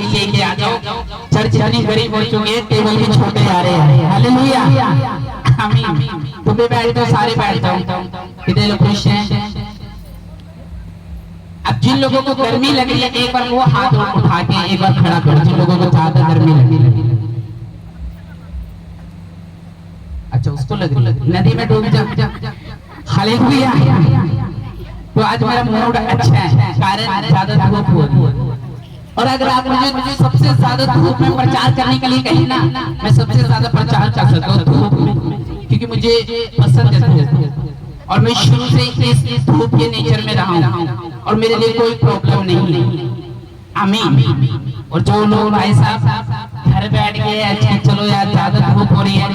लेके आ जाओ। चर्च इतनी गरीब हो चुकी है, टेबल भी छोटे आ रहे हैं। हालेलुया, आमीन। तुम भी बैठ जाओ, सारे बैठ जाओ। कितने लोग खुश हैं? अब जिन लोगों को गर्मी लग रही है एक बार वो हाथ उठा के एक बार खड़ा करो, जिन लोगों को ज्यादा गर्मी लगी। अच्छा, उसको लग रही है, नदी में डूब जा। हालेलुया। तो आज मेरा मूड अच्छा है, कारण ज्यादा धूप हो रही है। और अगर आप मुझे सबसे ज्यादा धूप में प्रचार करने के लिए कहीं ना, मैं सबसे ज्यादा प्रचार कर सकता हूँ धूप में, क्योंकि मुझे पसंद है धूप। और मैं शुरू से इस धूप के नेचर में रहा हूँ और मेरे लिए कोई प्रॉब्लम नहीं है। आमीन। और जो लोग भाई साहब घर बैठ गए, अच्छा चलो यार ज्यादा धूप हो रही है,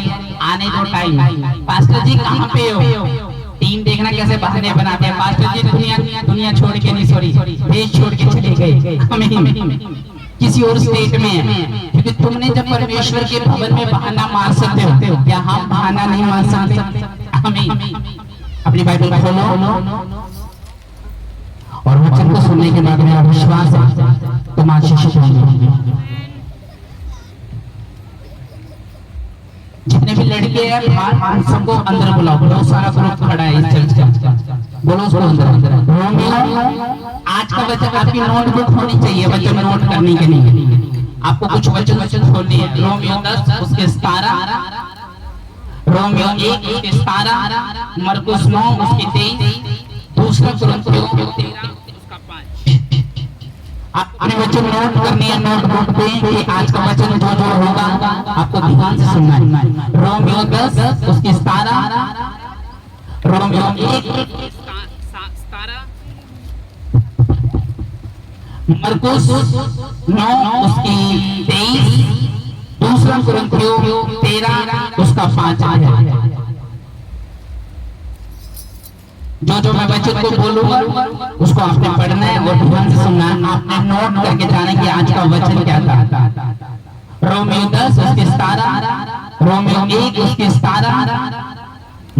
आने दो टाइम। पास्टर जी कहाँ पे हो? टीम देखना कैसे बहाने बनाते हैं। पास्टर जी दुनिया छोड़ के नहीं, सॉरी देश छोड़ के चले गए, किसी और स्टेट में है। क्योंकि तुमने जब परमेश्वर के भवन में बहाना मार सकते हो, यहाँ बहाना नहीं मार सकते। आमीन। अपनी बाइबल खोलो और वचन को सुनने के बाद मेरा विश्वास है तुम आशीषित होंगे। जितने भी लड़के हैं बाहर, सबको अंदर बुलाओ। बहुत सारा ग्रुप खड़ा है इस चर्च का, बोलो उसको अंदर। आज का वचन आपकी नोटबुक होनी चाहिए, वचन नोट करने के लिए। आपको कुछ वचन खोलनी है। रोमियो 10 उसके 17, रोमियो 1 उसके 17, मरकुस 9 उसके 23, दूसरा कुरिन्थियों 13 उसका 5। अपने वचन नोट करनी है नोटबुक पे कि आज का वचन जो जो होगा आपको ध्यान से सुनना है। रोमियो 10 उसके 17, रोमियो 1 17, मरकुस 9 उसकी 23, दूसरा कुरिन्थियों 13 उसका 5 है। जो मैं वचन को बोलूंगा उसको आपने पढ़ना है और ध्यान से सुनना है। आपने नोट करके जाना है कि आज का वचन क्या था। रोमियो 10 उसके 17, रोमियो 1 उसके 17,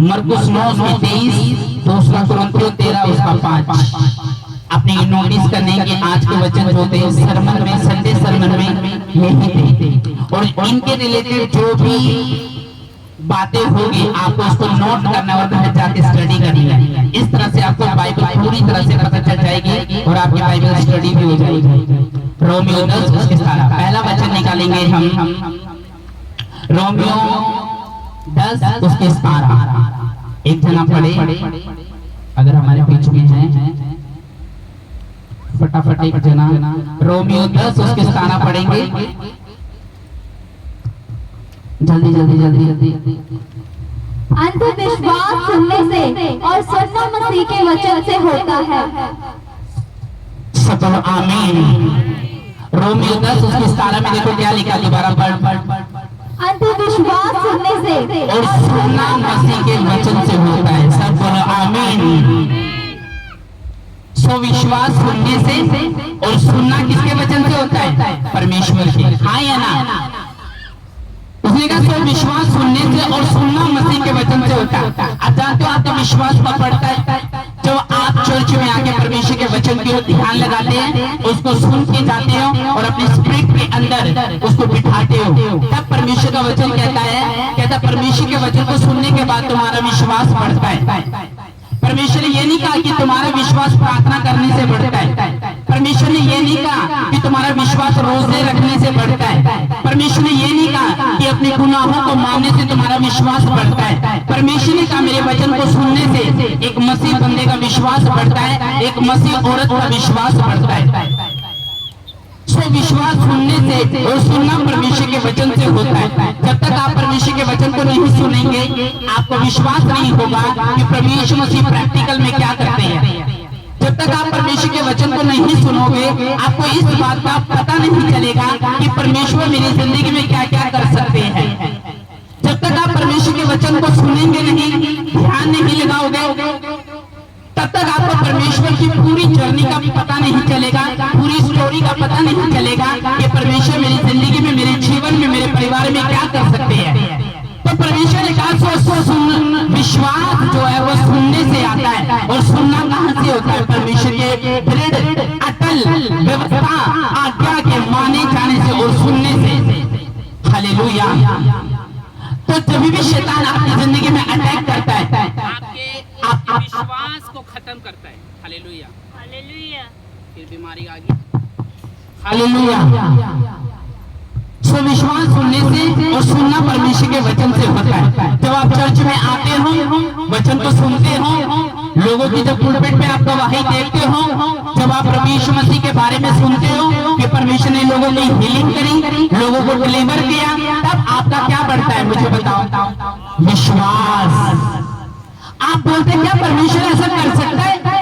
मरकुस 9 उसके 23, दूसरा कुरिन्थियों 13 उसका 5। आपने ये नोटिस करने कि आज के वचन जो थे सरमन में, संडे सरमन में यही थे। और इनके रिलेटेड जो भी बातें होगी आपको उसको नोट करना और घर जाके स्टडी करनी है। इस तरह से आपको बाइबल पूरी तरह से पता चल जाएगी और आपकी बाइबल स्टडी भी हो जाएगी। रोमियो 10 उसके 17 पहला वचन निकालेंगे हम। रोमियो 10 उसके 17 एक जना पढ़े अगर हमारे बीच में है, फटाफट एक जना। रोमियो 10 उसके 17 पढ़ेंगे, जल्दी। अंधविश्वास सुनने से और सुनना मसीह के वचन से होता है। सब आमीन। रोमियो 10 उसके 17 में देखो क्या लिखा, दोबारा पढ़। अंधविश्वास सुनने से और सुनना मसीह के वचन से होता है। सब बोलो आमीन। सो विश्वास सुनने से और सुनना किसके वचन से होता है? परमेश्वर के। हाँ या ना? उसने कहा सो विश्वास सुनने से और सुनना मसीह के वचन से होता है। आप जानते हो आपका विश्वास कब बढ़ता है? जब आप चर्च में आके परमेश्वर के वचन की ओर ध्यान लगाते हैं, उसको सुन के जाते हो और अपने स्पिरिट के अंदर उसको बिठाते हो, तब परमेश्वर का वचन कहता परमेश्वर के वचन को सुनने के बाद तुम्हारा विश्वास बढ़ता है। परमेश्वर ने ये नहीं कहा कि तुम्हारा विश्वास प्रार्थना करने से बढ़ता है। परमेश्वर ने ये नहीं कहा कि तुम्हारा विश्वास रोजे रखने से बढ़ता है। परमेश्वर ने ये नहीं कहा कि अपने गुनाहों को मानने से तुम्हारा विश्वास बढ़ता है। परमेश्वर ने कहा मेरे वचन को सुनने से एक मसीह बंदे का विश्वास बढ़ता है, एक मसीह औरत का विश्वास बढ़ता है। सो विश्वास सुनने से और सुनना परमेश्वर के वचन से होता है। जब तक आप परमेश्वर के वचन को नहीं सुनेंगे आपको विश्वास नहीं होगा कि परमेश्वर मसीह प्रैक्टिकल में क्या करते हैं। जब तक आप परमेश्वर के वचन को नहीं सुनोगे आपको इस बात का पता नहीं चलेगा कि परमेश्वर मेरी जिंदगी में क्या क्या कर सकते हैं। जब तक आप परमेश्वर के वचन को सुनेंगे नहीं, ध्यान नहीं लगाओगे, तब तक आपको परमेश्वर की पूरी जर्नी का पता नहीं चलेगा, पूरी स्टोरी का पता नहीं चलेगा कि परमेश्वर मेरी जिंदगी में, मेरे जीवन में, मेरे परिवार में क्या कर सकते हैं। तो परमेश्वर ने कहा विश्वास जो है वो सुनने से आता है। और सुनना कहाँ से होता है? परमेश्वर के दृढ़ अटल व्यवस्था आज्ञा के माने हालेलुया। तो जब भी शैतान आपकी जिंदगी में अटैक करता है, आपके विश्वास को खत्म करता है। Hallelujah hallelujah. फिर बीमारी आ गई। हालेलुया। सो विश्वास सुनने से और सुनना परमेश्वर के वचन से होता है। जब आप चर्च में आते हो, वचन को सुनते हो, लोगों की जब पुलपिट पे आप गवाही देते हो, जब आप प्रभु यीशु मसीह के बारे में सुनते हो कि परमेश्वर ने लोगों की हीलिंग करी, लोगों को डिलीवर किया, तब आपका क्या बढ़ता है? मुझे बताओ। विश्वास। आप बोलते क्या परमेश्वर ऐसा कर सकता है?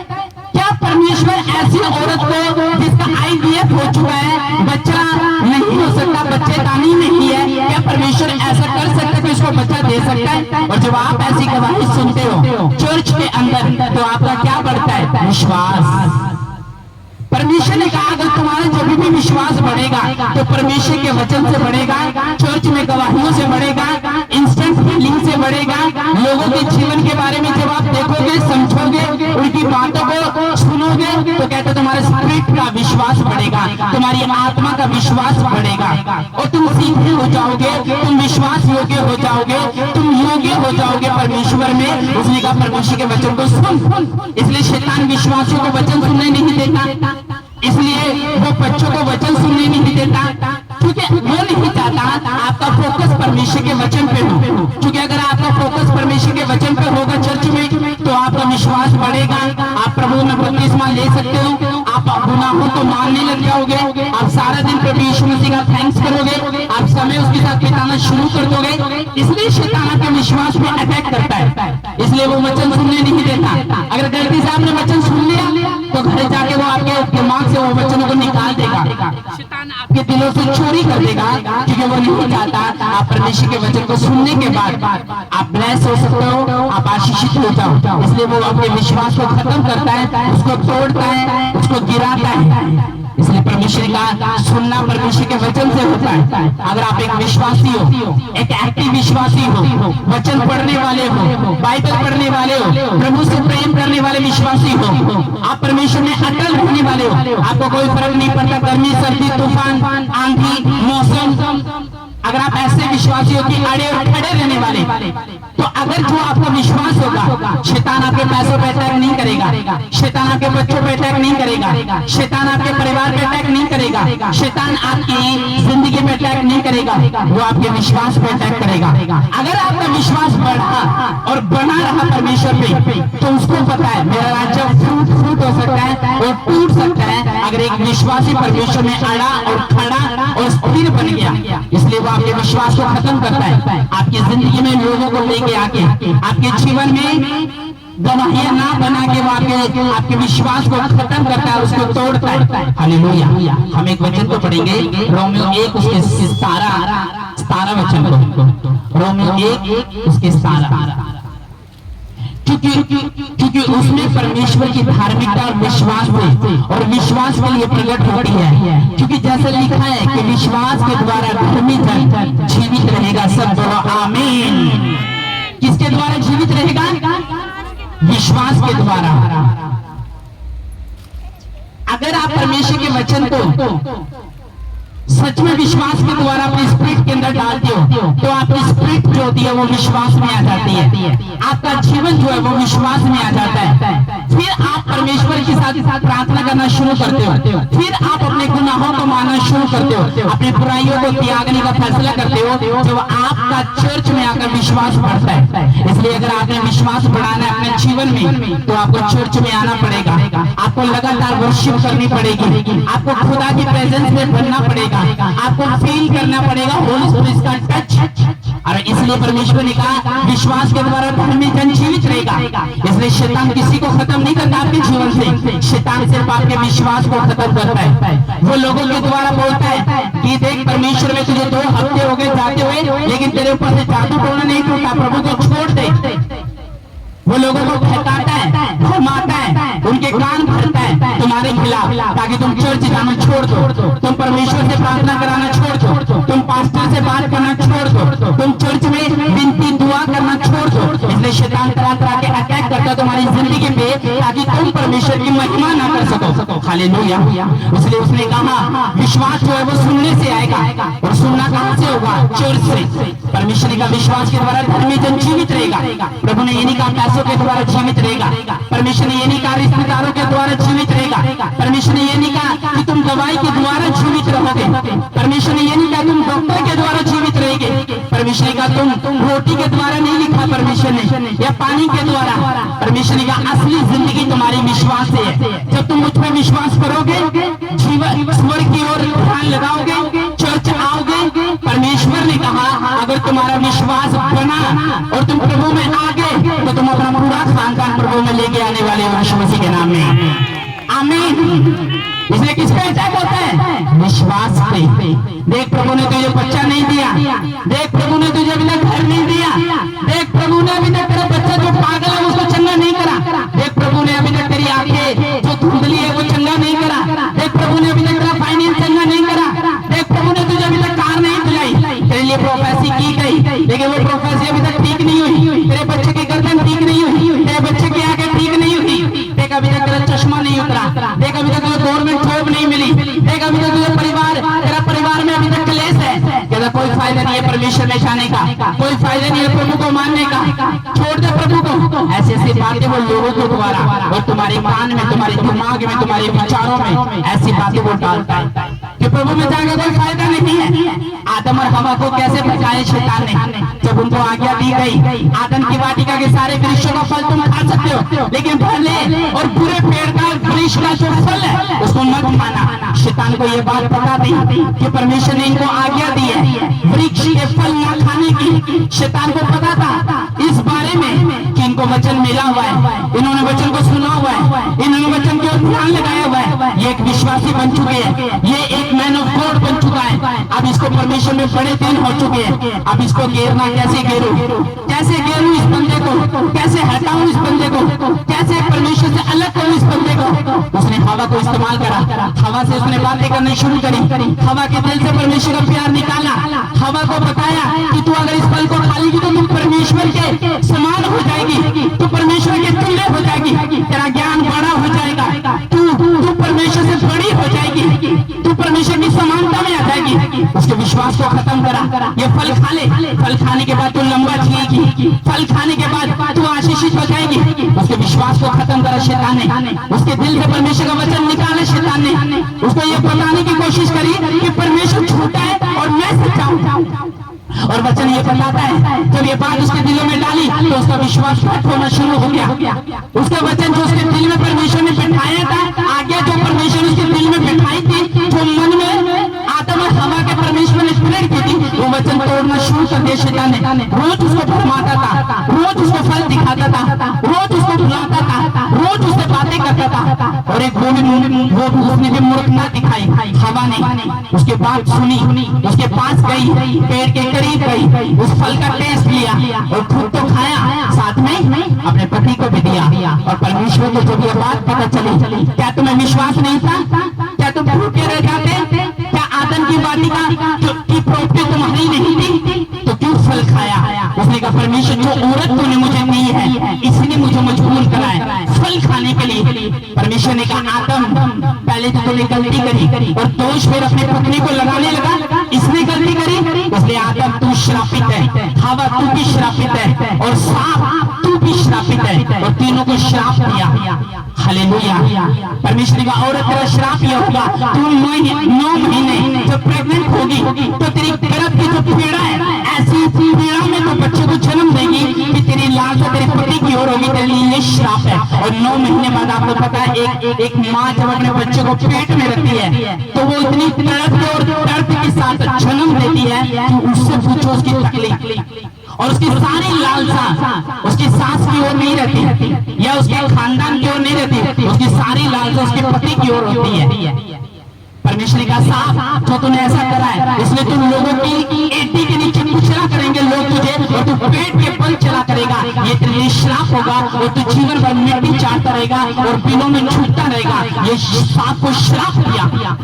क्या परमेश्वर ऐसी औरत को जिसका IVF हो चुका है, बच्चा नहीं हो सकता, बच्चेदानी नहीं है, क्या परमेश्वर ऐसा कर सकता है कि उसको बच्चा दे सकता है? और जब आप ऐसी गवाही सुनते हो चर्च के अंदर, तो आपका क्या बढ़ता है? विश्वास। परमेश्वर ने कहा अगर तुम्हारा जब भी विश्वास बढ़ेगा तो परमेश्वर के वचन से बढ़ेगा, चर्च में गवाहियों से बढ़ेगा, इंस्टेंट हीलिंग से बढ़ेगा। लोगों के जीवन के बारे में जब आप देखोगे, समझोगे, उनकी बातों को सुनोगे, तो कहते तुम्हारे स्पिरिट का विश्वास बढ़ेगा, तुम्हारी आत्मा का विश्वास बढ़ेगा और तुम सीधे हो जाओगे, तुम विश्वास योग्य हो जाओगे, तुम योग्य हो जाओगे परमेश्वर में। उसने कहा परमेश्वर के वचन को सुन। इसलिए शैतान विश्वासियों को वचन सुनने नहीं देता, इसलिए वो बच्चों को वचन सुनने नहीं देता, क्योंकि वो नहीं चाहता आपका फोकस परमेश्वर के वचन पे हो। क्योंकि अगर आपका फोकस परमेश्वर के वचन पे होगा चर्च में, तो आपका विश्वास बढ़ेगा, आप प्रभु में बपतिस्मा ले सकते हो, आप गुनाहों को मानने लग जाओगे, आप सारा दिन प्रभु यीशु मसीह का थैंक्स करोगे, आप समय उसके साथ बिताना शुरू कर दोगे। इसलिए शैतान आपके विश्वास पे अटैक करता है, इसलिए वो वचन सुनने नहीं देता। अगर गलती से आपने वचन सुन लिया तो घर जाके वो आपके दिमाग से वो वचनों को निकाल देगा, शैतान आपके दिलों से चोरी कर देगा, क्योंकि वो नहीं चाहता आप परमेश्वर के वचन को सुनने के बाद आप ब्लेस हो सकते हो, आप आशीषित हो जाओ। इसलिए वो आपके विश्वास को खत्म करता है, उसको तोड़ता है, उसको गिराता है। इसलिए परमेश्वर का सुनना परमेश्वर के वचन से होता है। अगर आप एक विश्वासी हो, एक एक्टिव विश्वासी हो, वचन पढ़ने वाले हो, बाइबल पढ़ने वाले हो, प्रभु से प्रेम करने वाले विश्वासी हो, आप परमेश्वर में अटल रहने वाले हो, आपको कोई फर्क नहीं पड़ता गर्मी, सर्दी, तूफान, आंधी, मौसम। अगर आप ऐसे विश्वासी हो कि अड़े और खड़े रहने वाले, तो अगर जो आपका विश्वास होगा, शैतान आपके पैसों पे अटैक नहीं करेगा, शैतान आपके बच्चों पे अटैक नहीं करेगा, शैतान आपके परिवार पे अटैक नहीं करेगा, शैतान आपकी जिंदगी में अटैक नहीं करेगा, वो आपके विश्वास पे अटैक करेगा। अगर आपका विश्वास बढ़ा और बना रहा परमेश्वर पे, तो उसको पता है मेरा राज्य फूट हो सकता है और टूट सकता है अगर एक विश्वासी परमेश्वर में अड़ा और खड़ा और स्थिर बन गया। इसलिए वो आपके विश्वास को खत्म करता है, आपकी जिंदगी में लोगों को लेके आके आपके जीवन में गवाहियां ना बना के वो आपके विश्वास को खत्म करता है, उसको तोड़ता है। हालेलुया। हम एक वचन को पढ़ेंगे, रोमियो 1 उसके 17 वचन को, रोमियो 1 उसके 17। क्योंकि उसमें परमेश्वर की धार्मिकता और विश्वास थे और विश्वास के लिए प्रकट होती है। क्योंकि जैसा लिखा है कि विश्वास के द्वारा धर्मी जन जीवित रहेगा। सब बोलो आमीन। किसके द्वारा जीवित रहेगा? विश्वास के द्वारा। अगर आप परमेश्वर के वचन को सच में विश्वास के द्वारा अपने स्पिरिट के अंदर डालते हो, तो आपकी स्पिरिट जो होती है वो विश्वास में आ जाती है, आपका जीवन जो है वो विश्वास में आ जाता है। फिर आप परमेश्वर के साथ प्रार्थना करना शुरू करते हो, फिर आप अपने गुनाहों को मानना शुरू करते हो, अपनी बुराइयों को त्यागने का फैसला करते हो, जब आपका चर्च में आकर विश्वास बढ़ता है। इसलिए अगर आपने विश्वास बढ़ाना है अपने जीवन में, तो आपको चर्च में आना पड़ेगा, आपको लगातार वर्शिप करनी पड़ेगी, आपको खुदा की प्रेजेंस में बनना पड़ेगा, आपको फील करना पड़ेगा होली स्पिरिट का टच। और इसलिए परमेश्वर ने कहा विश्वास के द्वारा धर्मी जन जीवित रहेगा। इसलिए शैतान किसी को खत्म नहीं करता आपके जीवन से, शैतान सिर्फ आपके विश्वास को खत्म करता है। वो लोगों के द्वारा बोलता है कि देख परमेश्वर में तुझे 2 हफ्ते हो गए जाते हुए, लेकिन तेरे ऊपर से जादू टोना नहीं टूटा, प्रभु को छोड़ दे। वो लोगों को भटकाता है, घुमाता है, उनके कान भरता है तुम्हारे खिलाफ, ताकि तुम चर्च जाना छोड़ दो, तुम परमेश्वर से प्रार्थना कराना छोड़ दो, तुम पास्टर से बात करना छोड़ दो, तुम चर्च में विनती दुआ करना छोड़ दो। इसलिए शैतान तरह के अटैक करता तुम्हारी जिंदगी पे, ताकि तुम परमेश्वर की महिमा ना कर सको। हालेलुया। इसलिए उसने कहा विश्वास जो है वो सुनने से आएगा, और सुनना कहां से होगा? चोर से। परमेश्वर ने कहा विश्वास के द्वारा धर्मी जन जीवित रहेगा। प्रभु ने ये नहीं कहा पैसों के द्वारा जीवित रहेगा। परमेश्वर ने ये नहीं कहा रिश्तेदारों के द्वारा जीवित रहेगा। परमेश्वर ने ये नहीं कहा कि तुम दवाई के द्वारा जीवित रहोगे। परमेश्वर ने ये नहीं कहा तुम डॉक्टर के द्वारा जीवित रहेगे। परमेश्वर ने कहा तुम रोटी के द्वारा नहीं लिखा परमेश्वर ने, या पानी के द्वारा। परमेश्वर ने कहा असली जिंदगी तुम्हारी विश्वास से है। जब तुम मुझ पर विश्वास करोगे, जीवन स्वर्ग की ओर ध्यान लगाओगे, चर्च आओगे। परमेश्वर ने कहा अगर तुम्हारा विश्वास बना और तुम प्रभु में आ गए तो तुम अपना पूरा खानदान प्रभु में लेके आने वाले हो यीशु मसीह के नाम में। आमीन। इसलिए किस पे अटैक होता है? विश्वास पे। देख प्रभु ने तुझे बच्चा नहीं दिया, देख प्रभु ने तुझे अभी तक घर नहीं दिया, देख प्रभु ने अभी तक तेरा बच्चा जो पागल है उसको चंगा नहीं करा, देख प्रभु ने अभी तक तेरी आंखें जो धुंधली है वो चंगा नहीं करा, देख प्रभु ने अभी तक तेरा फाइनेंस चंगा नहीं करा, देख प्रभु ने तुझे अभी तक कार नहीं दिलाई। तेरे लिए प्रोफेसी की गई लेकिन वो प्रोफेसी अभी तक ठीक नहीं हुई। तेरे बच्चे की गर्दन ठीक नहीं हुई, तेरे बच्चे की आंखें ठीक नहीं हुई, देख अभी तक तेरा चश्मा नहीं उतरा, देख अभी तक तुझे गवर्नमेंट जॉब नहीं मिली, देख अभी तक तुझे तेरा परिवार में अभी तक क्लेश है। कहता कोई फायदा नहीं है परमेश्वर में जाने का, कोई फायदा नहीं है प्रभु को मानने का, छोड़ दे प्रभु को। ऐसी ऐसी बातें वो लोगों के द्वारा और तुम्हारे कान में, तुम्हारे दिमाग में, तुम्हारे विचारों में ऐसी बातें वो डालता है कि प्रभु में जाने का कोई फायदा नहीं है। आदम और हवा को कैसे बचाए शैतान ने? जब उनको आज्ञा दी गई आदम की वाटिका के सारे वृक्षों का फल तुम खा सकते हो लेकिन भले और बुरे पेड़ का वृक्ष का जो फल है उसको मत खाना। शैतान को ये बात पता थी कि परमेश्वर ने इनको आज्ञा दी है वृक्ष के फल न खाने की। शैतान को पता था इस बारे में कि इनको वचन मिला हुआ है, इन्होंने वचन को सुना हुआ है, इन्होंने वचन की ओर ध्यान लगाया हुआ है, ये एक विश्वासी बन चुके हैं, ये एक मैन ऑफ गॉड बन चुका है। अब इसको परमेश्वर में बड़े दिन हो चुके हैं। अब इसको घेरना कैसे घेरूं, कैसे घेरूं इस बंदे को, कैसे हटाऊं इस बंदे को, कैसे परमेश्वर से अलग करूं इस बंदे को। उसने हवा को इस्तेमाल करा, हवा से उसने बातें करनी शुरू करी, हवा के दिल से परमेश्वर का प्यार निकाला, हवा को बताया कि तू अगर इस फल को खा लेगी तो तू परमेश्वर के समान हो जाएगी, तू परमेश्वर के तुल्य हो जाएगी, तेरा ज्ञान बड़ा हो जाएगा, तू परमेश्वर से बड़ी हो जाएगी, तू परमेश्वर की समानता में आ जाएगी। उसके विश्वास को खत्म करा, ये फल खा ले, फल खाने के बाद तू लंबा जिएगी, फल खाने के बाद तू आशीषित हो जाएगी। उसके विश्वास को खत्म करा शैतान ने, उसके दिल से परमेश्वर का वचन निकाला शैतान ने, उसको ये बताने की कोशिश करी कि परमेश्वर झूठा है और मैं सच्चा हूं। और वचन ये बताता है जब ये बात उसके दिलों में डाली तो उसका विश्वास घट होना शुरू हो गया। उसका वचन जो उसके दिल में परमेश्वर ने बिठाया था, आज्ञा जो परमेश्वर उसके दिल में बिठाई थी, जो मन में आदम और हवा के परमेश्वर ने प्रेरित की थी, वो वचन तोड़ना शुरू कर दिया शैतान ने। रोज उसको भरमाता था, रोज उसको फल दिखाता था, रोज उसको बुलाता था, रोज उससे बातें करता था। और एक वो उसने भी मूर्ख ना दिखाई हवा ने, उसके बात सुनी, उसके पास गई, पेड़ के करीब गई, उस फल का टेस्ट लिया और खुद तो खाया, साथ में अपने पति को भी दिया। और परमेश्वर को जब ये बात पता चली, क्या तुम्हें विश्वास नहीं था? क्या तुम भूखे रह जाते? क्या आदम की वाटिका की प्रॉपर्टी तुम्हारी नहीं थी तो क्यों फल खाया? उसने कहा परमेश्वर जो औरत तूने मुझे दी है इसने मुझे मजबूर करा है फल खाने के लिए। परमेश्वर ने कहा आदम पहले तो तूने गलती करी और दोष फिर अपनी पत्नी को लगाने लगा, इसने गलती करी इसलिए आदम तू श्रापित है, हवा तू भी श्रापित है और सांप तू भी श्रापित है, और तीनों को श्राप दिया। हालेलुया। परमेश्वर ने कहा औरत तेरा श्राप ये होगा, तू 9 महीने जब प्रेग्नेंट होगी तो तेरी गर्भ की जो पीड़ा है ऐसी पीड़ा में तो बच्चे को जन्म देगी कि तेरी लालसा तेरे पति की ओर होगी, तेरे लिए ये श्राप है। और 9 महीने बाद आपको पता है एक माँ जब अपने बच्चे को पेट में रखती है तो वो इतनी तड़प और दर्द के साथ जन्म देती है कि उससे पूछो उसकी तकलीफ, और उसकी सारी लालसा उसकी सास की ओर नहीं रहती या उसके खानदान की ओर नहीं रहती, उसकी सारी लालसा उसके पति की ओर होती है। परमेश्वर का साफ जो तूने ऐसा करा है इसलिए तुम लोगों की एटी के नीचे चला करेंगे लोग तुझे, और तू पेट के बल चला करेगा, ये तेरे लिए श्राप होगा और तू जीवन भर मिट्टी चाटता रहेगा और बिलों में छूटता रहेगा। ये सांप को श्राप दिया।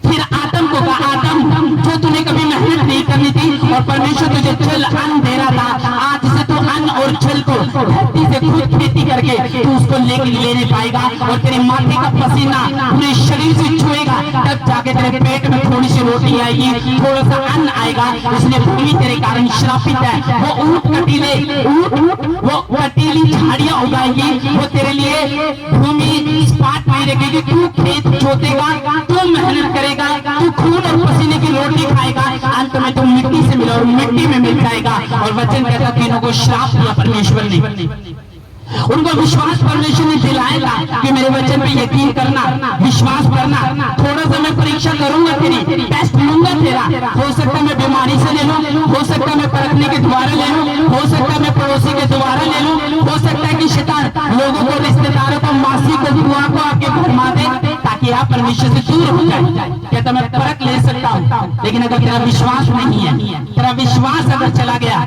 फिर आदम को कहा आदम जो तूने कभी मेहनत नहीं करनी थी और परमेश्वर तुझे जल अन्न दे रहा था, आज से तू अन्न और जल को धरती से खुद खेती करके तू उसको ले नहीं पाएगा, और तेरे माथे का पसीना पूरे शरीर से छुएगा, तब जाके तेरे पेट में थोड़ी सी रोटी आएगी, थोड़ा सा अन्न आएगा। इसलिए भूमि तेरे कारण श्रापित है। वो ऊंट कटीले वो कटीली झाड़ियां उगाएगी, वो तेरे लिए भूमि स्पाट नहीं रखेगी। तू खेत जोतेगा, तू मेहनत करेगा, तू खून और पसीने की रोटी खाएगा, अंत में तू मिट्टी से मिला और मिट्टी में मिल जाएगा। और वचन कहता तीनों को श्राप दिया परमेश्वर ने, उनको विश्वास परमेश्वर ने दिलाएगा कि मेरे वचन पे यकीन करना, विश्वास करना। थोड़ा सा मैं परीक्षा करूंगा, तेरी टेस्ट लूंगा तेरा। हो सकता है मैं बीमारी से ले लूं, हो सकता है मैं परखने के द्वारा ले लूं, हो सकता है मैं पड़ोसी के द्वारा ले लूं, हो सकता है कि शैतान लोगों को, रिश्तेदारों को, मासी को, बुआ को आपके घरमा दे ताकि आप परमेश्वर से दूर हो जाए। कहता मैं परख ले सकता हूँ, लेकिन अगर तेरा विश्वास नहीं है, तेरा विश्वास अगर चला गया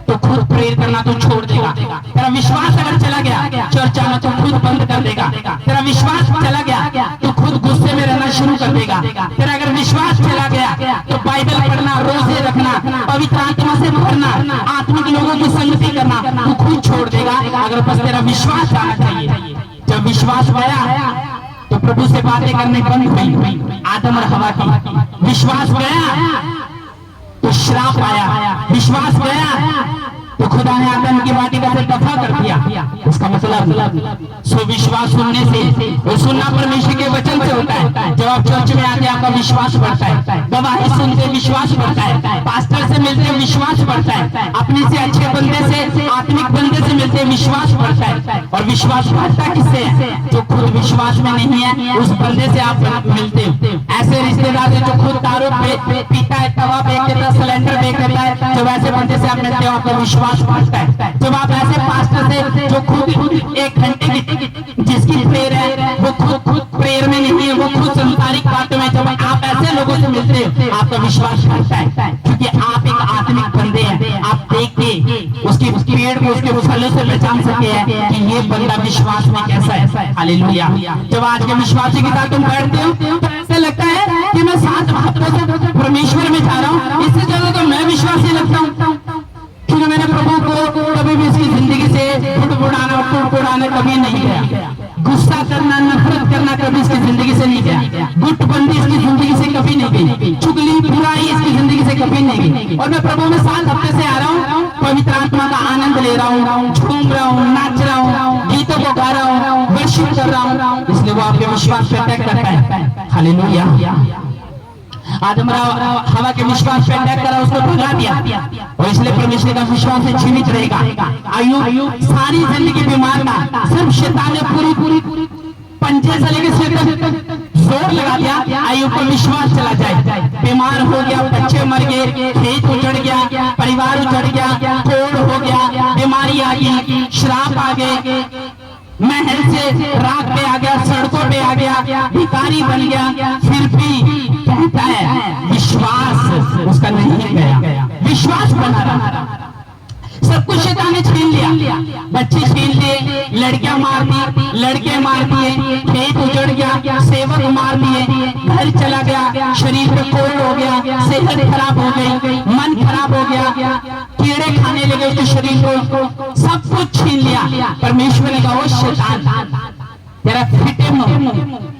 तो खुद प्रेयर करना तो छोड़ देगा। तेरा विश्वास अगर चला गया चर्च आना तो खुद बंद कर देगा। तेरा विश्वास चला गया तो खुद गुस्से में रहना शुरू कर देगा। तेरा अगर विश्वास चला गया तो बाइबल पढ़ना, रोजे रखना, पवित्र आत्मा से भरना, आत्मिक लोगों की संगति करना तू खुद छोड़ देगा, अगर बस तेरा विश्वास आना चाहिए। जब विश्वास आया तो प्रभु से बातें करने बंद हुई आदम और हवा की। विश्वास गया तो श्राप आया, विश्वास गया तो खुदा ने आदम की वाटिका से दफा कर दिया। इसका मतलब सो विश्वास सुनने से, और सुनना परमेश्वर के वचन से होता है। जब आप चर्च में आते आपका विश्वास बढ़ता है, गवाही सुनते विश्वास बढ़ता है, पास्टर से मिलते विश्वास बढ़ता है, अपने से अच्छे बंदे से, आत्मिक बंदे से मिलते विश्वास बढ़ता है। और विश्वास बढ़ता किससे है? जो खुद विश्वास में नहीं है उस बंदे से आप मिलते हो। ऐसे रिश्तेदार से जो खुद दारू पीता है, तवा बेच देता है, सिलेंडर बेच देता है, जब ऐसे बंदे से आप मिलते हो आपका विश्वास बढ़ता है। जब आप ऐसे पास्टर से जो खुद 1 घंटे की जिसकी प्रेयर है वो खुद प्रेयर में नहीं है, वो खुद संसारिक बातों में, जब आप ऐसे लोगों से मिलते हो आपका विश्वास बढ़ता है, क्योंकि आप एक आत्मिक बंदे हैं। आप देख के उसकी पेड़ को उसके फलों से पहचान सके हैं कि ये बंदा विश्वास में कैसा है। हालेलुया। जब आज के विश्वासी के साथ तुम बैठते हो तो ऐसा लगता है कि मैं 7 हफ्तों से परमेश्वर में जा रहा हूँ, इससे ज्यादा तो मैं विश्वासी लगता हूँ, क्योंकि मैंने प्रभु को कभी भी इसकी जिंदगी से उड़ाना कभी नहीं गया। गुस्सा करना, नफरत करना कभी इसकी जिंदगी से नहीं गया। गुटबंदी इसकी जिंदगी से कभी नहीं गई। चुगली, बुराई इसकी जिंदगी से कभी नहीं गई। और मैं प्रभु में 7 हफ्ते से आ रहा हूँ, पवित्र आत्मा का आनंद ले रहा हूँ, झूम रहा हूँ, नाच रहा हूँ, गीतों को गा रहा हूँ, वर्शिप कर रहा हूँ, इसलिए वो आपके विश्वास पे अटैक करता है। हालेलुया। आदम हवा के विश्वास पे अटैक करा, उसको भगा दिया, और इसलिए परमेश्वर का विश्वास से जीवित रहेगा। आयु सारी जिंदगी बीमार था, सिर्फ शैतान ने पूरी पंजे से लेकर सिर तक जोर लगा दिया आयु को विश्वास चला जाए। बीमार हो गया, बच्चे मर गए, खेत उजड़ गया, परिवार उजड़ गया, कोड़ हो गया, बीमारी आ गई, श्राप आ गए, महल से रात पे आ गया, सड़कों पे आ गया, भिखारी बन गया, फिर भी कहता है विश्वास उसका नहीं गया, विश्वास बना रहा। सब कुछ शैतान ने छीन लिया, बच्चे छीन लिए, लड़कियां मार दी, लड़के मार दिए, खेत उजड़ गया, सेवक मार दिए, घर चला गया, शरीर पे कोड़ हो गया, सेहत खराब हो गई, मन खराब हो गया, कीड़े खाने लगे उसके शरीर को, सब कुछ छीन लिया। परमेश्वर ने कहा शैतान तेरा फिटे मुंह,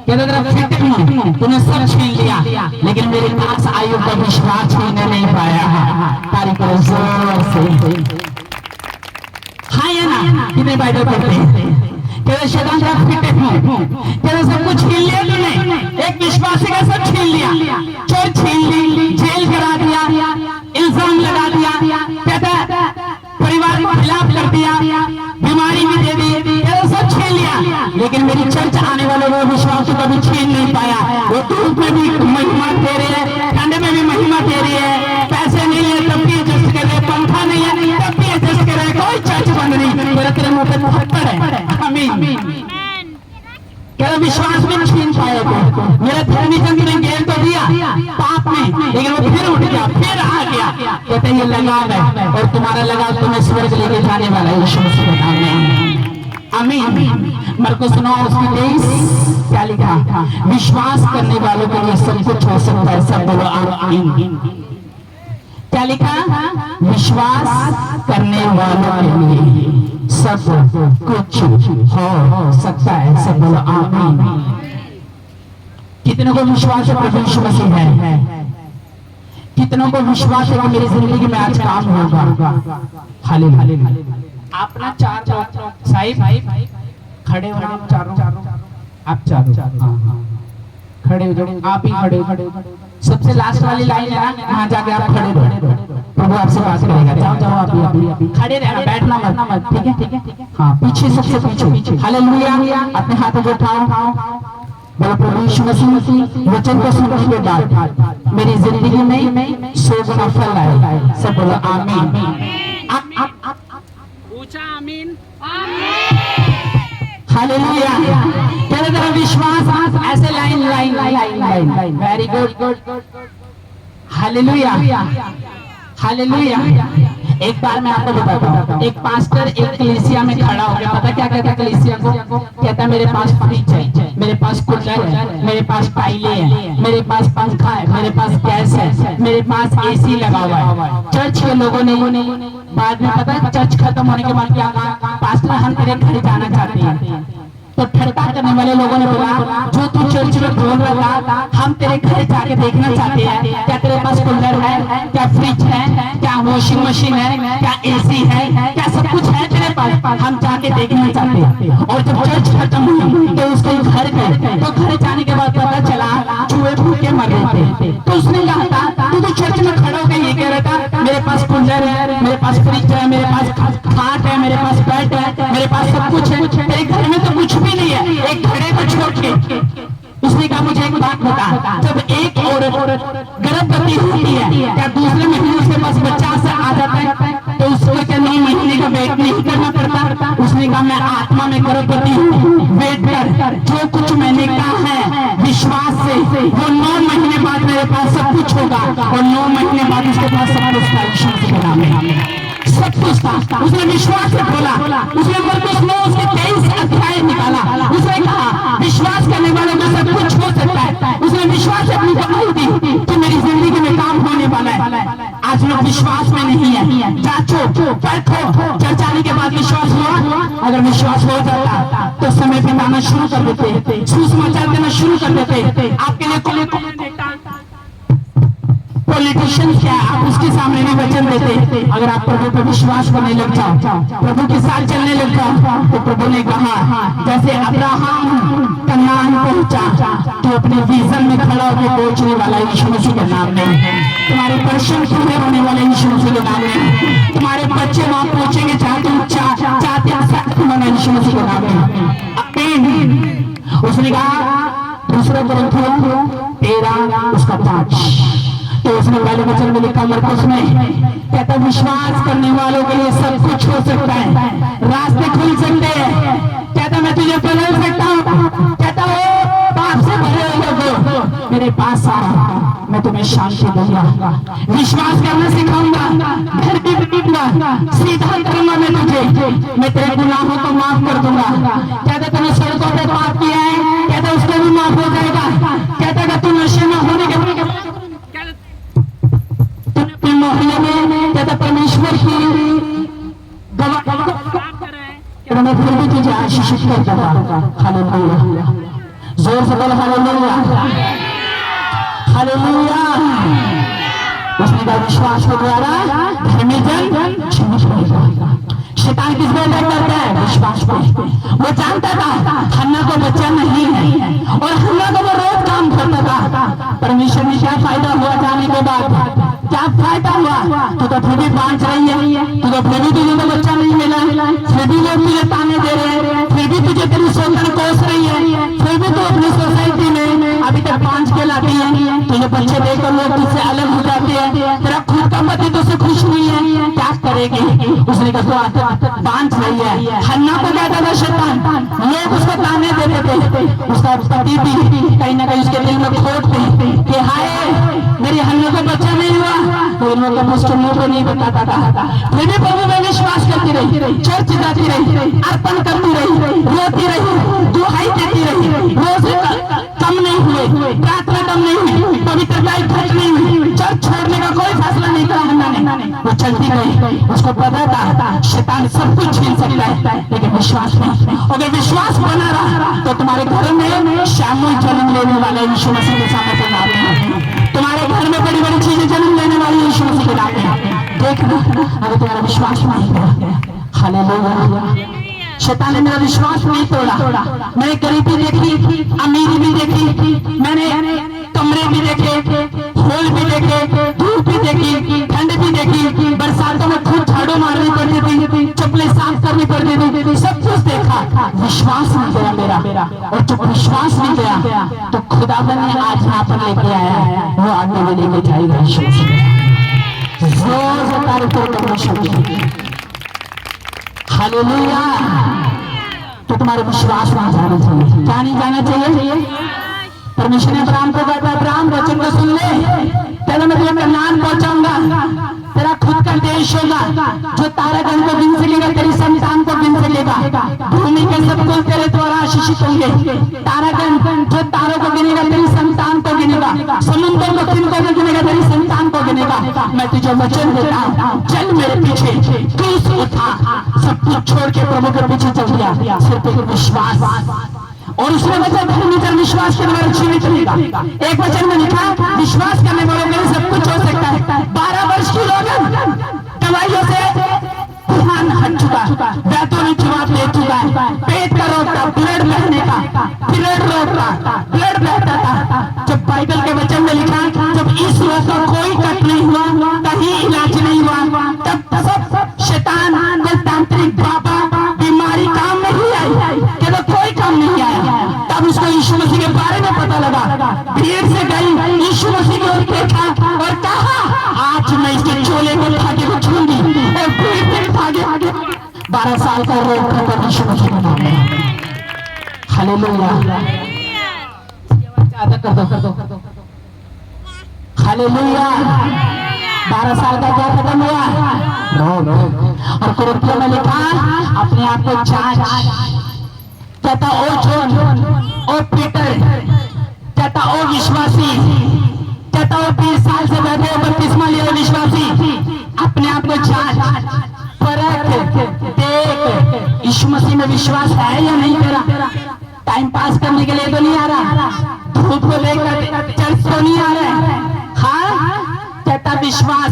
तेरा फिटे मुंह, तूने सब छीन लिया, लेकिन मेरे पास आयु का विश्वास छीनने नहीं पाया। तारीफ करो जोर से। हाँ या ना? कितने बाइबल पढ़ते हैं? तेरा शैतान तेरा फिटे मुंह, तेरा सब कुछ छीन लिया तूने, एक विश्वासी का सब छीन लिया, चोर छीन ली, जेल करा दिया, इल्जाम लगा दिया, कहता परिवार को खिलाफ कर दिया, बीमारी भी दे दी, तेरा सब छीन लिया, लेकिन मेरी चर्च आने वाले वो विश्वास को कभी छीन नहीं पाया। वो धूप में भी महिमा दे रहे हैं, ठंड में भी महिमा दे रही है, पैसे नहीं है तब भी एडजस्ट कर रहे, पंखा नहीं है तब भी एडजस्ट कर रहे, कोई चर्च बन रही, मेरा तेरे मुंह पे थप्पड़ है। आमीन। क्या विश्वास में छीन पाए थे? मेरा धर्मीजन ने गेल तो दिया पाप में, लेकिन वो फिर उठ गया, फिर आ गया, कहते ये लगाव है और तुम्हारा लगाव तुम्हें स्वर्ग लेके जाने वाला है। यीशु मसीह के नाम में आमीन। मरकुस 9:23 क्या लिखा? विश्वास करने वालों के लिए सब कुछ हो सकता है। सब बोलो आमीन। क्या लिखा? विश्वास करने वालों के लिए सब कुछ हो सकता है। सब बोलो आमीन। कितनों को विश्वास है प्रभु यीशु मसीह है? कितनों को विश्वास है कि मेरी जिंदगी में आज काम होगा? हालेलुया। आप ना चार साहिब खड़े हो, चारों आप चारों खड़े हो जाओ। आप ही खड़े हो। सबसे लास्ट वाली लाइन है ना, वहां जाके आप खड़े रहो। प्रभु आपसे बात करेगा। जाओ जाओ अभी खड़े रहना, बैठना मत। ठीक है। हाँ, पीछे सबसे पीछे। हालेलुया। अपने हाथों को उठाओ। बोलो प्रभु यीशु मसीह वचन को सुनने के बाद मेरी जिंदगी में 100 गुना फल आए। सब बोलो आमीन। ऊंचा आमीन। हालेलुया। तेरे तरफ विश्वास ऐसे लाइन। Very good. हालेलुया। एक बार मैं आपको बताता हूँ। एक पास्टर एक कलीसिया में खड़ा हो गया। पता क्या कहता कलीसिया को? कहता मेरे पास फ्रिज है, मेरे पास कूलर है, मेरे पास टाइलें हैं, मेरे पास पंखा है, मेरे पास गैस है, मेरे पास एसी लगा हुआ है। चर्च के लोगों ने बाद में, पता है चर्च खत्म होने के बाद क्या कहा? पास्टर हम तेरे घर जाना चाहते हैं। तो ठट्टा करने वाले लोगों ने बोला जो तू चर्च में बोल रहा था, हम तेरे घर जाके देखना चाहते हैं। क्या तेरे पास कूलर है? क्या फ्रिज है? क्या वॉशिंग मशीन है? क्या एसी है? क्या सब कुछ है तेरे पास? हम जाके देखना चाहते हैं। और जब चर्च खत्म हुई तो उसके घर गए। तो घर जाने के बाद पता चला चूहे भूखे मर रहे थे। तो उसने कहा तू चर्च में खड़ा होकर ये कह रहा था मेरे पास कूलर है, मेरे पास फ्रिज है, मेरे पास खाट है, मेरे पास बेड है, मेरे पास सब कुछ है, तेरे घर में तो कुछ भी नहीं है, एक घड़े को छोड़ के। उसने कहा मुझे एक बात बता, जब एक औरत गर्भवती होती है, क्या दूसरे महीने उसके पास बच्चा से आ जाता है? तो उसको क्या 9 महीने का वेट नहीं करना पड़ता? उसने कहा मैं आत्मा में गर्भवती हूँ, वेट कर, जो कुछ मैंने कहा है विश्वास से वो 9 महीने बाद मेरे पास सब कुछ होगा। और 9 महीने बाद उसके पास सब कुछ था। यीशु के नाम में सब कुछ था। उसने विश्वास से बोला। उसने मरकुस 9 उसके 23 अध्याय निकाला। उसने कहा विश्वास करने वाले को सब कुछ हो सकता है। उसने विश्वास से अपनी गवाही दी कि मेरी जिंदगी में काम होने वाला है। आज लोग विश्वास में नहीं है। जांचो परखो। चर्च आने के बाद विश्वास हुआ? अगर विश्वास हो जाता तो समय बिताना शुरू कर देते, सुसमाचार देना शुरू कर देते। आपके लिए पॉलिटिशियन क्या आप उसके सामने भी वचन देते। अगर आप प्रभु पर विश्वास करने लग जाओ, प्रभु के साथ चलने लग जाओ, तो प्रभु ने कहा जैसे अब्राहम कनान पहुंचा तो अपने विजन में खड़ा होकर पहुंचने वाला यीशु मसीह के नाम में। तुम्हारे प्रश्न पूरे होने वाले यीशु मसीह के नाम में। तुम्हारे बच्चे वहां पहुंचेंगे जहां तुम चाहते होना यीशु मसीह के नाम में। आमीन। उसने कहा दूसरा ग्रंथियों 13 उसका 5। तो उसने पहले वचन में लिखा मरकुस में, कहता विश्वास करने वालों के लिए सब कुछ हो सकता है, रास्ते खुल सकते हैं। कहता मैं तुझे बदल सकता हूँ। कहता हो पाप से भरे हुए लोगों मेरे पास आ, मैं तुम्हें शांति दूंगा, विश्वास करना सिखाऊंगा, घर भी दूंगा, सीधा करूंगा मैं तुझे, मैं तेरे गुनाहों को माफ कर दूंगा। कहता तूने सड़कों पे पाप किया है, कहता उसको भी माफ हो जाएगा। कहता तू नशे में होने के मोहल्ले में, कहता परमेश्वर की मैं फिर भी तुझे आशीषित कर दूंगा। हालेलुया। जोर से बोल हालेलुया। हालेलुया। उसने कहा विश्वास के द्वारा धर्मी जन क्षमित होगा। शैतान किस पे अटैक करता है? विश्वास पे। वो जानता था हन्ना को बच्चा नहीं है और हन्ना को वो रोज काम करता था। परमेश्वर ने क्या फायदा हुआ जाने के बाद? क्या फायदा हुआ? तू तो फिर भी बांट रही है, तू तो फिर भी तुझे तो बच्चा नहीं मिला, फिर भी लोग तुझे ताने दे रहे हैं, फिर भी तुझे तेरी सोचन कोस रही है, फिर भी तू अपनी सोसाइटी में अभी तक बांझ के लाती है। तुझे बच्चे देखकर लोग तुझसे अलग हो जाते हैं, तेरा खुद का पति तुझसे खुश नहीं है, क्या करेगी? उसने कहा बांझ रही है। हन्ना को कहता था शैतान, लोग उसको ताने देते थे, उसका पति भी कहीं ना कहीं उसके दिल में खोट थी कि हाय मेरी हन्ना को बच्चा नहीं हुआ। तो उन्होंने मुझको मुंह पे नहीं बताता था, फिर भी प्रभु में विश्वास करती रही, चर्च जाती रही, अर्पण करती रही, रोती रही, दुहाई देती रही, रोज कम नहीं हुए, प्रार्थना कम नहीं हुई, पवित्रता खर्च नहीं हुई, चर्च छोड़ने का कोई फैसला नहीं करा हन्ना ने। वो चलती गई। उसको पता था शैतान सब कुछ छीन सकता है, लेकिन विश्वास नहीं। अगर विश्वास बना रहा तो तुम्हारे घर में शामुल जन्म लेने वाले यीशु मसीह के सामर्थ्य नाम है। तुम्हारे घर में बड़ी बड़ी चीजें जन्म लेने वाली यीशु मसीह के नाम है। देखना अगर तुम्हारा विश्वास नहीं है। हालेलुया। शैतान ने मेरा विश्वास नहीं तोड़ा। मैंने गरीबी देखी, अमीरी भी देखी, मैंने कमरे भी देखे, होल भी देखे, धूप भी देखी, ठंड भी देखी, बरसातों में खुद झाड़ू मारनी पड़ती थी, चप्पलें साफ करनी पड़ती थी, सब कुछ देखा। विश्वास नहीं गया मेरा। और जब विश्वास नहीं गया तो खुदावन ने आज यहाँ पर लेके आया, वो आगे में लेके जाएगा। जोर से तारीफ करना शुरू कीजिए। हालेलुया। तो तुम्हारे विश्वास वहां जाना चाहिए। क्या नहीं जाना चाहिए? परमेश्वर ने अब्राहम को कहा, अब्राहम वचन को सुन ले, तेरा मैं तुम्हें कनान पहुंचाऊंगा, तेरा खुद का देश होगा, जो तारागण को गिन सकेगा तेरी संतान को गिन सकेगा, भूमि के सब कुल तेरे द्वारा आशीषित होंगे। तारागण जो तारों को गिनेगा तेरी संतान को गिनेगा, समुद्र को तिनकों को गिनेगा तेरी संतान को गिनेगा। मैं तुझे वचन देता हूं, चल मेरे पीछे। क्रूस उठा, सब कुछ छोड़ के प्रभु के पीछे चल गया। सिर्फ एक विश्वास। और उसने वचन धर्मी विश्वास के द्वारा जीवित रहेगा। एक वचन में लिखा, विश्वास करने वालों के लिए सब कुछ हो सकता है। 12 वर्ष की लोगन दवाइयों से ध्यान हट चुका, बैतों ने जवाब दे चुका है, पेट का रोग था, ब्लड बहने का, ब्लड रोग था, ब्लड बहता था। जब बाइबल के वचन में लिखा, जब इस रोग का कोई कट नहीं हुआ, कहीं इलाज नहीं हुआ, तब सब शैतान तांत्रिक बाबा बीमारी काम नहीं आई, केवल कोई काम नहीं आया। तब उसको यीशु मसीह के बारे में पता लगा, भीड़ से गई, यीशु मसीह की ओर देखा और कहा, आज मैं इसके चोले को धागे को छूंगी और भीड़ से धागे। 12 साल का रोग खत्म यीशु मसीह के नाम में। हालेलुया। कर दो। हालेलुया। 12 साल का क्या खत्म हुआ? और कुरिन्थियों में लिखा, अपने आप को जांच। कहता ओ जॉन, ओ पीटर, कहता ओ विश्वासी, कहता ओ 20 साल से बैठे बपतिस्मा लिए विश्वासी, अपने आप को जांच, परख, देख यीशु मसीह में विश्वास है या नहीं तेरा। टाइम पास करने के लिए तो नहीं आ रहा, धूप को लेकर चर्च तो नहीं आ रहा। हाँ, कहता विश्वास।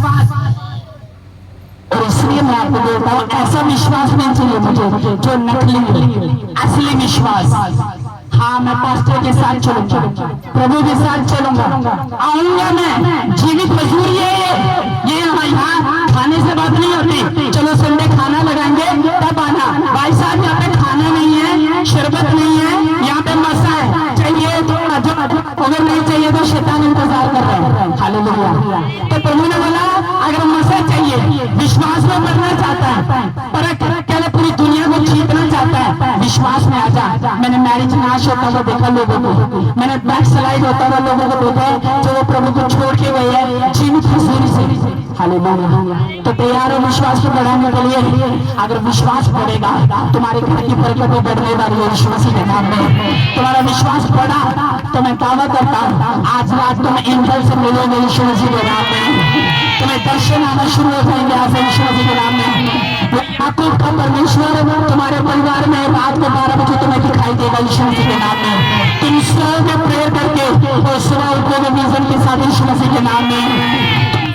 और इसलिए मैं आपको बोलता हूँ, ऐसा विश्वास नहीं चाहिए मुझे जो नकली, असली विश्वास। हाँ, मैं पास्टर के साथ चलूंगा, प्रभु के साथ चलूंगा, आऊंगा मैं, जीवित मजदूरी है ये। यहाँ खाने से बात नहीं होती, चलो संडे खाना लगाएंगे तब आना। भाई साहब यहाँ पे खाना नहीं है, शरबत नहीं है, यहाँ पे मसा है, चाहिए तो अगर नहीं चाहिए तो शैतान इंतजार कर रहा है। हालेलुया। तो प्रभु ने बोला, अगर मसा चाहिए, विश्वास में बढ़ना चाहता है, पर क्या पूरी दुनिया को जीतना चाहता है, विश्वास में आ जा। मैंने मैरिज नाश होता हुआ देखा लोगों को, मैंने बैक स्लाइड होता हुआ लोगों को देखा जो वो प्रभु को छोड़ के गए हैं जीवित हजूरी से। हालेलुया। तो तैयार हो विश्वास को बढ़ाने के लिए? अगर विश्वास बढ़ेगा, तुम्हारे घर की बरकतें बढ़ने वाली है यीशु मसीह के नाम में। तुम्हारा विश्वास बढ़ा तो मैं दावा करता हूँ, आज रात तुम एंजल से मिलोगे यीशु मसीह के नाम में। तुम्हें दर्शन आना शुरू हो जाएंगे आज यीशु मसीह के नाम में। आपको परमेश्वर तुम्हारे परिवार में रात को 12 बजे तुम्हें दिखाई देगा यीशु मसीह के नाम में। तुम सोओगे प्रेयर करके और सुबह उठोगे विजन के साथ यीशु मसीह के नाम में।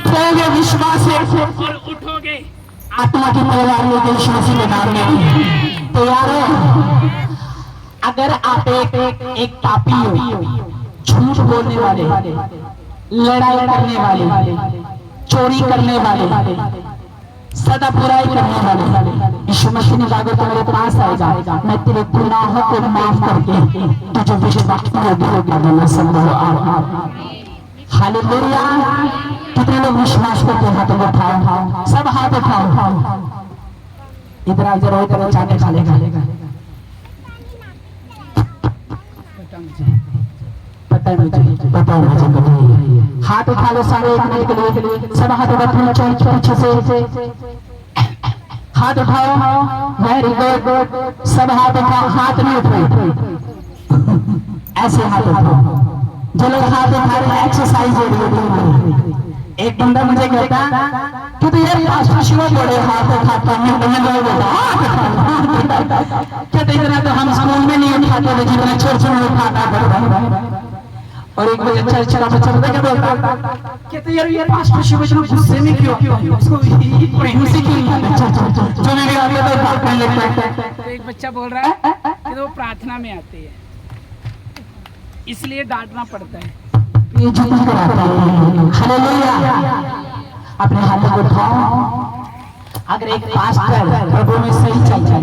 सोओगे विश्वास से और उठोगे आत्मा की तलवार लेके यीशु मसीह के नाम में। तो यारो, अगर आप एक पापी हो, झूठ बोलने वाले, लड़ाई करने वाले, चोरी करने वाले, सदा बुराई करने वाले, यीशु मसीह ने कहा तो मेरे पास आएगा, मैं तेरे गुनाहों को माफ करके तुझे विश्वास में संभव। हालेलुया। कितने लोग विश्वास करते हैं? हाथों को उठाओ, सब हाथ उठाओ। इधर आ जरा, इधर जाने खालेगा। पता मुझे, हाथ उठा लो सारे एक मिनट के लिए, सब हाथ उठाओ पीछे से, हाथ उठाओ। वेरी गुड, सब हाथ उठाओ। हाथ नहीं उठाओ, ऐसे हाथ उठाओ। जो लोग हाथ उठा रहे हैं, एक्सरसाइज हो रही है। एक बंदा मुझे कहता कि तो यार पास्टर शिवा बड़े हाथ उठाता है, कहते इतना तो हम स्कूल में नहीं उठाते थे जितना चर्च में उठाता था। और एक बजे चर्च का बच्चा क्या बोलता, कहते यार पास्टर शिवा इतना गुस्से में क्यों, उसको प्रेम से क्यों नहीं, जो भी आते तो बात करने लगता है। तो एक बच्चा बोल रहा है कि वो प्रार्थना में आते हैं इसलिए डांटना पड़ता है। ये जितना कराता है, हालेलुया। अपने हाथों को उठाओ। अगर एक पास्टर प्रभु में सही चल जाए,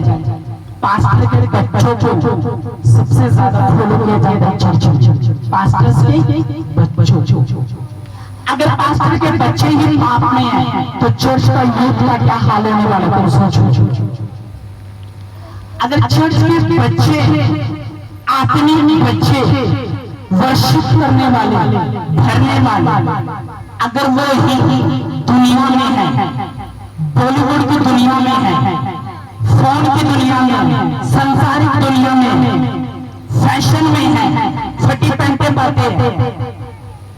पास्टर के बच्चों को सबसे ज्यादा फॉलो किया जाएगा चर्च, पास्टर के बच्चों। अगर पास्टर के बच्चे ही पाप में हैं तो चर्च का यूथ का क्या हाल होने वाला है, सोचो। अगर चर्च के बच्चे, आत्मिक बच्चे, वर्शिप करने वाले, भरने वाले, अगर वो ही दुनिया में है, बॉलीवुड की दुनिया में है, फोन की दुनिया में, संसारिक दुनिया में, फैशन में है, फटी पहनते पाते हैं,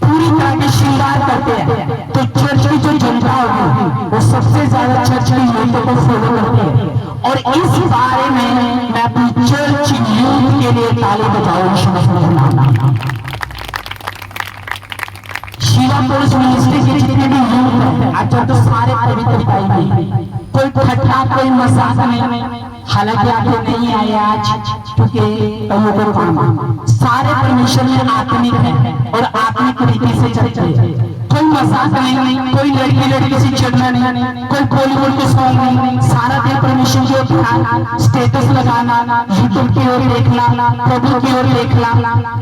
पूरी तरह के श्रृंगार करते हैं, तो चर्च की जो जनता होगी वो सबसे ज्यादा चर्च की यूथ को फॉलो करती है। और इस बारे में मैं अपनी चर्च यूथ के लिए ताली बजाऊं। शिवा पुरुष मिनिस्ट्री के जितने भी यूथ हैं आज तो सारे पवित्र पाएंगे, कोई ठट्ठा कोई मजाक नहीं। हालांकि आप लोग नहीं आए आज क्योंकि कईयों को काम, सारे परमेश्वर में आत्मिक है और आत्मिक रीति से चलते हैं। कोई मजाक नहीं, कोई लड़की से चिढ़ना नहीं, कोई बॉलीवुड के सॉन्ग नहीं। सारा दिन परमेश्वर की ओर स्टेटस लगाना, यूट्यूब की ओर देखना, प्रभु की ओर देखना,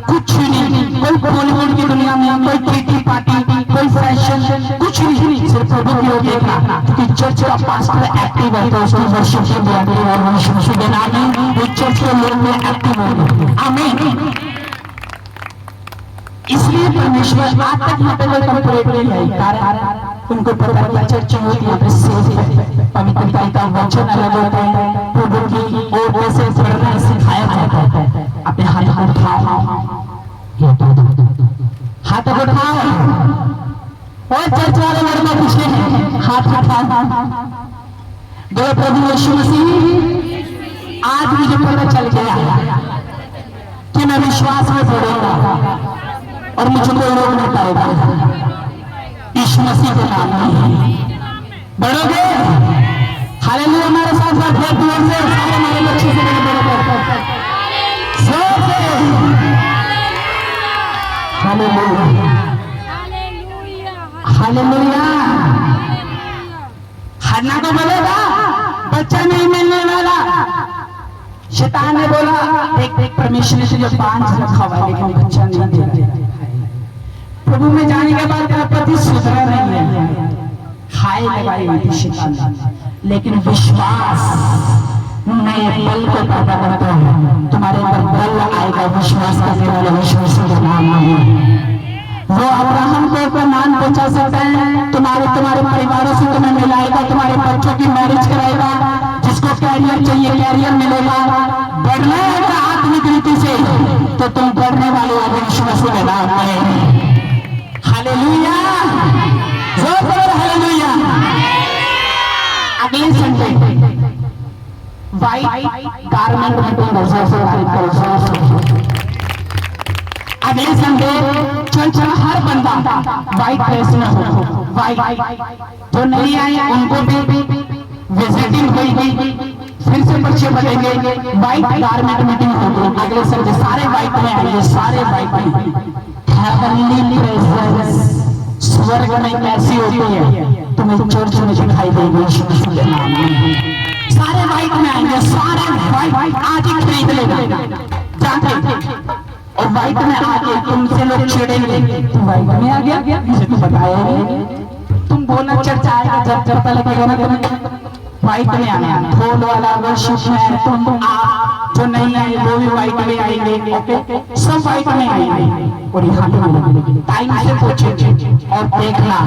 कुछ नहीं। कोई बॉलीवुड की दुनिया में कोई किटी पार्टी, कोई फैशन, कुछ नहीं, सिर्फ प्रभु की ओर देखना। क्योंकि चर्च का पास्टर एक्टिव है तो उसकी वर्शिप की बुराई और वर्शिप देना में वो चर्च के लोग में एक्टिव होंगे। आमीन। इसलिए परमेश्वर आज तक यहाँ पे कोई कंप्लेंट नहीं आई, कारण उनको पता है चर्च में यहाँ पे सेफ है, पवित्रता का वचन अलग होता है, प्रभु की ओर कैसे पढ़ना सिखाया जाता है। अपने हाथ उठाओ, हाथ उठाओ और चर्च वाले लड़का पूछे हैं, हाथ उठाओ। बोलो प्रभु यीशु मसीह, आज मुझे पता चल गया कि मैं विश्वास में पढ़ूंगा और मुझे कोई रोक नहीं पाएगा। यीशु मसीह के नाम में बढ़ोगे। हालेलुया। हमारे साथ साथ बहुत दूर से सारे हमारे बच्चे से हालेलुया, हालेलुया। हरना को बोलेगा बच्चा नहीं मिलने वाला। शैतान ने बोला देख परमेश्वर ने तुझे 5 रखा हुआ है लेकिन बच्चा नहीं दे रहा। प्रभु में जाने के बाद तेरा पति सुधरा नहीं है, हाय लगाई हुई शैतान, लेकिन विश्वास नए बल को पैदा करता है। तुम्हारे अंदर बल आएगा विश्वास करने वाले विश्वास के नाम में। वो अब्राहम को कनान पहुंचा सकता है, तुम्हारे परिवारों से तुम्हें मिलाएगा, तुम्हारे बच्चों की मैरिज कराएगा, जिसको कैरियर चाहिए कैरियर मिलेगा। बढ़ना है आत्मिक रीति से तो तुम बढ़ने वाले हो विश्वास के नाम में। हालेलुया, जोर से हालेलुया। अगले संडे वाइट गारमेंट मीटिंग अगले संडे चर्च में हर बंदा वाइट ड्रेस में हो। वाइट जो नहीं आए उनको भी विजिटिंग होगी, फिर से बच्चे बनेंगे। वाइट गारमेंट मीटिंग होगी अगले संडे, सारे वाइट में आएंगे, सारे वाइट में। हेवनली प्रेजेंस स्वर्ग में कैसी होती है तुम्हें चर्च में दिखाई देगी। यीशु के नाम में सारे वाइट में आएंगे, सारे वाइट आज ही खरीद लेना जाके, और वाइट में आके तुमसे लोग चिढ़ेंगे, तुम वाइट में आ गया, मुझे तो बताया नहीं। तुम बोलना चर्च आएगा जब पता लगेगा ना तुम्हें वाइट में आना। फूल वाला वर्शिप में तुम आप जो नहीं आए वो भी वाइट में आएंगे, ओके सब वाइट में आएंगे। और यहाँ पे टाइम से पूछेंगे और देखना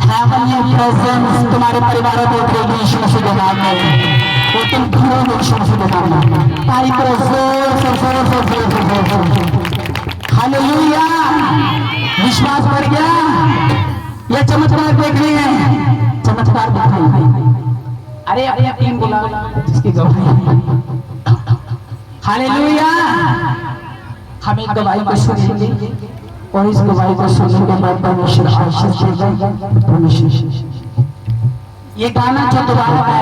हेवनली प्रेजेंस तुम्हारे परिवारों को देगी यीशु मसीह के नाम में। वो तुम घरों यीशु मसीह के नाम में तारीफ करो जोर से। हालेलुया। विश्वास बढ़ गया। ये चमत्कार देख रहे हैं, चमत्कार दिखाई। अरे अपने टीम बुला जिसकी गवाही। हालेलुया। हम एक गवाही को सुनेंगे और इस गवाही को सुनने के बाद परमेश्वर आशीष देगा। परमेश्वर ये गाना जो दोबारा